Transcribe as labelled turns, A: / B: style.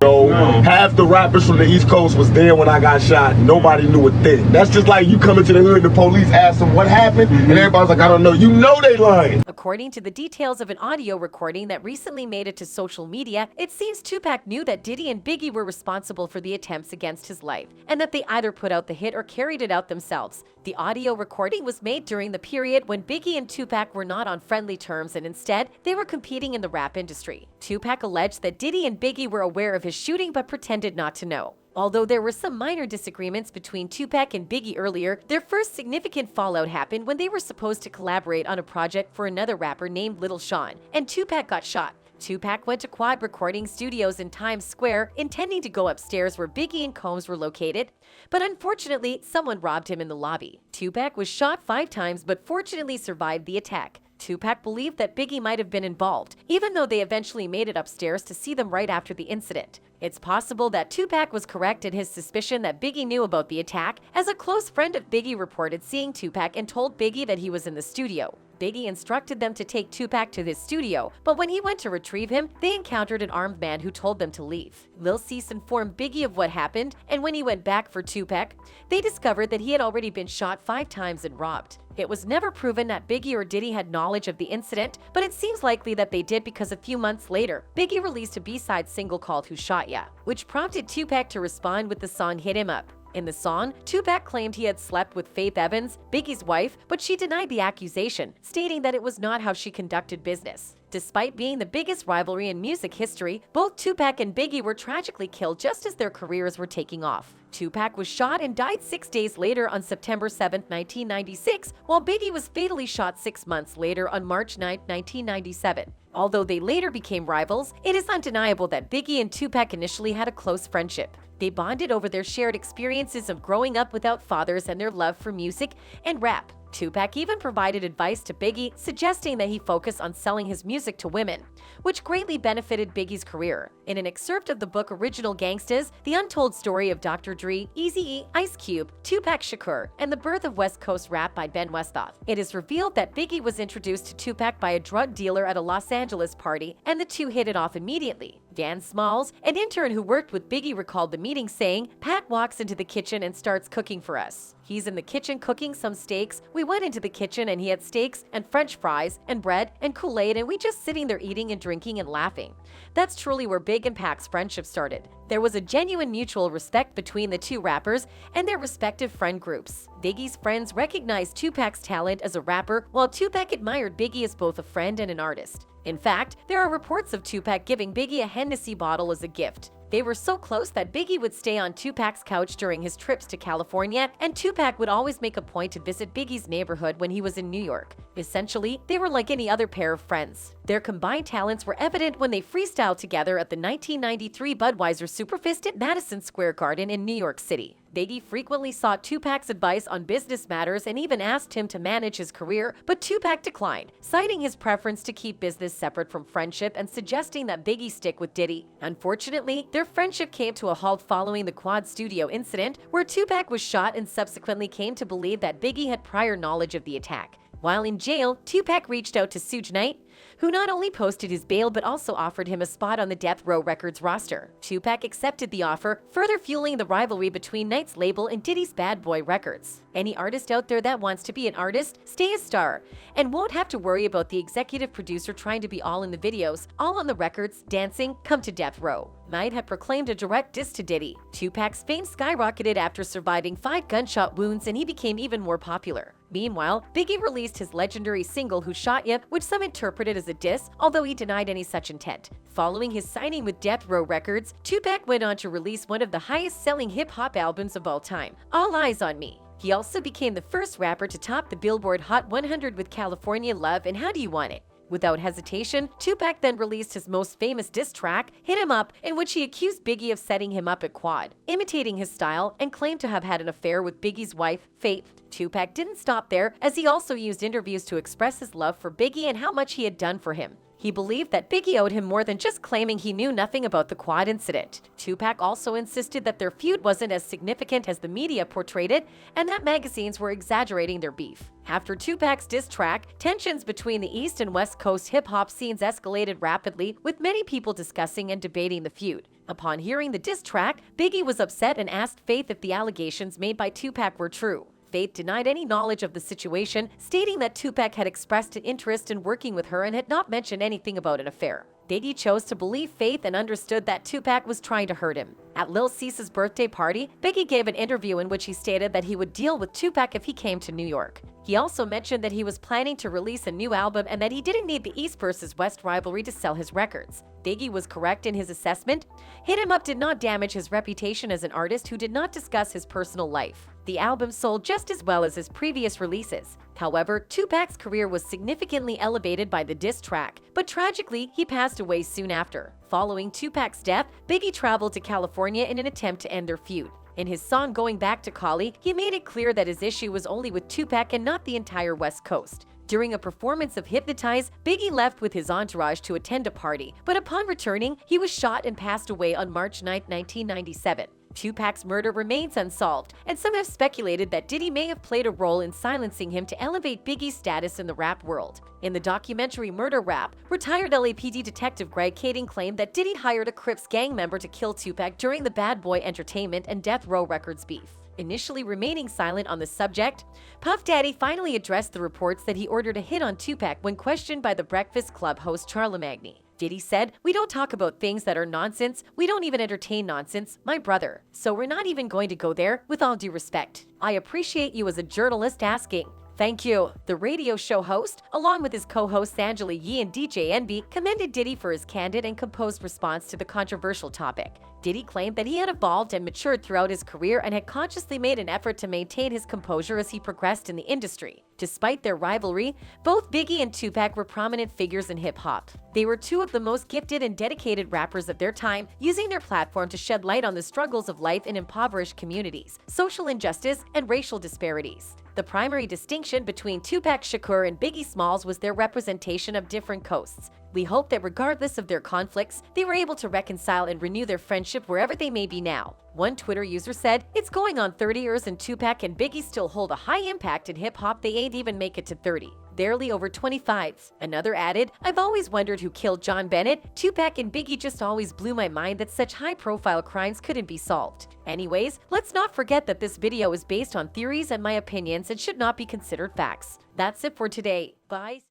A: Half the rappers from the East Coast was there when I got shot. Nobody knew a thing. That's just like you coming to the hood and the police ask them what happened, and everybody's like, I don't know. You know they lying.
B: According to the details of an audio recording that recently made it to social media, it seems Tupac knew that Diddy and Biggie were responsible for the attempts against his life, and that they either put out the hit or carried it out themselves. The audio recording was made during the period when Biggie and Tupac were not on friendly terms, and instead, they were competing in the rap industry. Tupac alleged that Diddy and Biggie were aware of his shooting but pretended not to know. Although there were some minor disagreements between Tupac and Biggie earlier, their first significant fallout happened when they were supposed to collaborate on a project for another rapper named Little Sean, and Tupac got shot. Tupac went to Quad Recording Studios in Times Square, intending to go upstairs where Biggie and Combs were located, but unfortunately, someone robbed him in the lobby. Tupac was shot 5 times but fortunately survived the attack. Tupac believed that Biggie might have been involved, even though they eventually made it upstairs to see them right after the incident. It's possible that Tupac was correct in his suspicion that Biggie knew about the attack, as a close friend of Biggie reported seeing Tupac and told Biggie that he was in the studio. Biggie instructed them to take Tupac to his studio, but when he went to retrieve him, they encountered an armed man who told them to leave. Lil Cease informed Biggie of what happened, and when he went back for Tupac, they discovered that he had already been shot 5 times and robbed. It was never proven that Biggie or Diddy had knowledge of the incident, but it seems likely that they did because a few months later, Biggie released a B-side single called Who Shot Ya, which prompted Tupac to respond with the song Hit Him Up. In the song, Tupac claimed he had slept with Faith Evans, Biggie's wife, but she denied the accusation, stating that it was not how she conducted business. Despite being the biggest rivalry in music history, both Tupac and Biggie were tragically killed just as their careers were taking off. Tupac was shot and died 6 days later on September 7, 1996, while Biggie was fatally shot 6 months later on March 9, 1997. Although they later became rivals, it is undeniable that Biggie and Tupac initially had a close friendship. They bonded over their shared experiences of growing up without fathers and their love for music and rap. Tupac even provided advice to Biggie, suggesting that he focus on selling his music to women, which greatly benefited Biggie's career. In an excerpt of the book Original Gangstas, The Untold Story of Dr. Dre, Eazy-E, Ice Cube, Tupac Shakur, and the Birth of West Coast Rap by Ben Westhoff, it is revealed that Biggie was introduced to Tupac by a drug dealer at a Los Angeles party, and the two hit it off immediately. Dan Smalls, an intern who worked with Biggie, recalled the meeting saying, "Pat walks into the kitchen and starts cooking for us. He's in the kitchen cooking some steaks. We went into the kitchen and he had steaks and French fries and bread and Kool-Aid, and we just sitting there eating and drinking and laughing." That's truly where Big and Pac's friendship started. There was a genuine mutual respect between the two rappers and their respective friend groups. Biggie's friends recognized Tupac's talent as a rapper, while Tupac admired Biggie as both a friend and an artist. In fact, there are reports of Tupac giving Biggie a Hennessy bottle as a gift. They were so close that Biggie would stay on Tupac's couch during his trips to California, and Tupac would always make a point to visit Biggie's neighborhood when he was in New York. Essentially, they were like any other pair of friends. Their combined talents were evident when they freestyled together at the 1993 Budweiser Superfest at Madison Square Garden in New York City. Biggie frequently sought Tupac's advice on business matters and even asked him to manage his career, but Tupac declined, citing his preference to keep business separate from friendship and suggesting that Biggie stick with Diddy. Unfortunately, their friendship came to a halt following the Quad Studio incident, where Tupac was shot and subsequently came to believe that Biggie had prior knowledge of the attack. While in jail, Tupac reached out to Suge Knight, who not only posted his bail but also offered him a spot on the Death Row Records roster. Tupac accepted the offer, further fueling the rivalry between Knight's label and Diddy's Bad Boy Records. Any artist out there that wants to be an artist, stay a star, and won't have to worry about the executive producer trying to be all in the videos, all on the records, dancing, come to Death Row. Knight had proclaimed a direct diss to Diddy. Tupac's fame skyrocketed after surviving 5 gunshot wounds, and he became even more popular. Meanwhile, Biggie released his legendary single Who Shot Ya, which some interpreted as a diss, although he denied any such intent. Following his signing with Death Row Records, Tupac went on to release one of the highest-selling hip-hop albums of all time, All Eyes on Me. He also became the first rapper to top the Billboard Hot 100 with California Love and How Do You Want It. Without hesitation, Tupac then released his most famous diss track, Hit Him Up, in which he accused Biggie of setting him up at Quad, imitating his style, and claimed to have had an affair with Biggie's wife, Faith. Tupac didn't stop there, as he also used interviews to express his love for Biggie and how much he had done for him. He believed that Biggie owed him more than just claiming he knew nothing about the quad incident. Tupac also insisted that their feud wasn't as significant as the media portrayed it, and that magazines were exaggerating their beef. After Tupac's diss track, tensions between the East and West Coast hip-hop scenes escalated rapidly, with many people discussing and debating the feud. Upon hearing the diss track, Biggie was upset and asked Faith if the allegations made by Tupac were true. Faith denied any knowledge of the situation, stating that Tupac had expressed an interest in working with her and had not mentioned anything about an affair. Biggie chose to believe Faith and understood that Tupac was trying to hurt him. At Lil Cease's birthday party, Biggie gave an interview in which he stated that he would deal with Tupac if he came to New York. He also mentioned that he was planning to release a new album and that he didn't need the East versus West rivalry to sell his records. Biggie was correct in his assessment. Hit 'Em Up did not damage his reputation as an artist who did not discuss his personal life. The album sold just as well as his previous releases. However, Tupac's career was significantly elevated by the diss track, but tragically, he passed away soon after. Following Tupac's death, Biggie traveled to California in an attempt to end their feud. In his song Going Back to Cali, he made it clear that his issue was only with Tupac and not the entire West Coast. During a performance of Hypnotize, Biggie left with his entourage to attend a party, but upon returning, he was shot and passed away on March 9, 1997. Tupac's murder remains unsolved, and some have speculated that Diddy may have played a role in silencing him to elevate Biggie's status in the rap world. In the documentary Murder Rap, retired LAPD detective Greg Kading claimed that Diddy hired a Crips gang member to kill Tupac during the Bad Boy Entertainment and Death Row Records beef. Initially remaining silent on the subject, Puff Daddy finally addressed the reports that he ordered a hit on Tupac when questioned by the Breakfast Club host Charlamagne. Diddy said, "We don't talk about things that are nonsense. We don't even entertain nonsense, my brother. So we're not even going to go there, with all due respect. I appreciate you as a journalist asking." Thank you. The radio show host, along with his co-hosts Angela Yee and DJ Envy, commended Diddy for his candid and composed response to the controversial topic. Diddy claimed that he had evolved and matured throughout his career and had consciously made an effort to maintain his composure as he progressed in the industry. Despite their rivalry, both Biggie and Tupac were prominent figures in hip-hop. They were two of the most gifted and dedicated rappers of their time, using their platform to shed light on the struggles of life in impoverished communities, social injustice, and racial disparities. The primary distinction between Tupac Shakur and Biggie Smalls was their representation of different coasts. We hope that regardless of their conflicts, they were able to reconcile and renew their friendship wherever they may be now. One Twitter user said, "It's going on 30 years and Tupac and Biggie still hold a high impact in hip-hop. They ain't even make it to 30. Barely over 25. Another added, "I've always wondered who killed John Bennett. Tupac and Biggie just always blew my mind that such high-profile crimes couldn't be solved." Anyways, let's not forget that this video is based on theories and my opinions and should not be considered facts. That's it for today. Bye.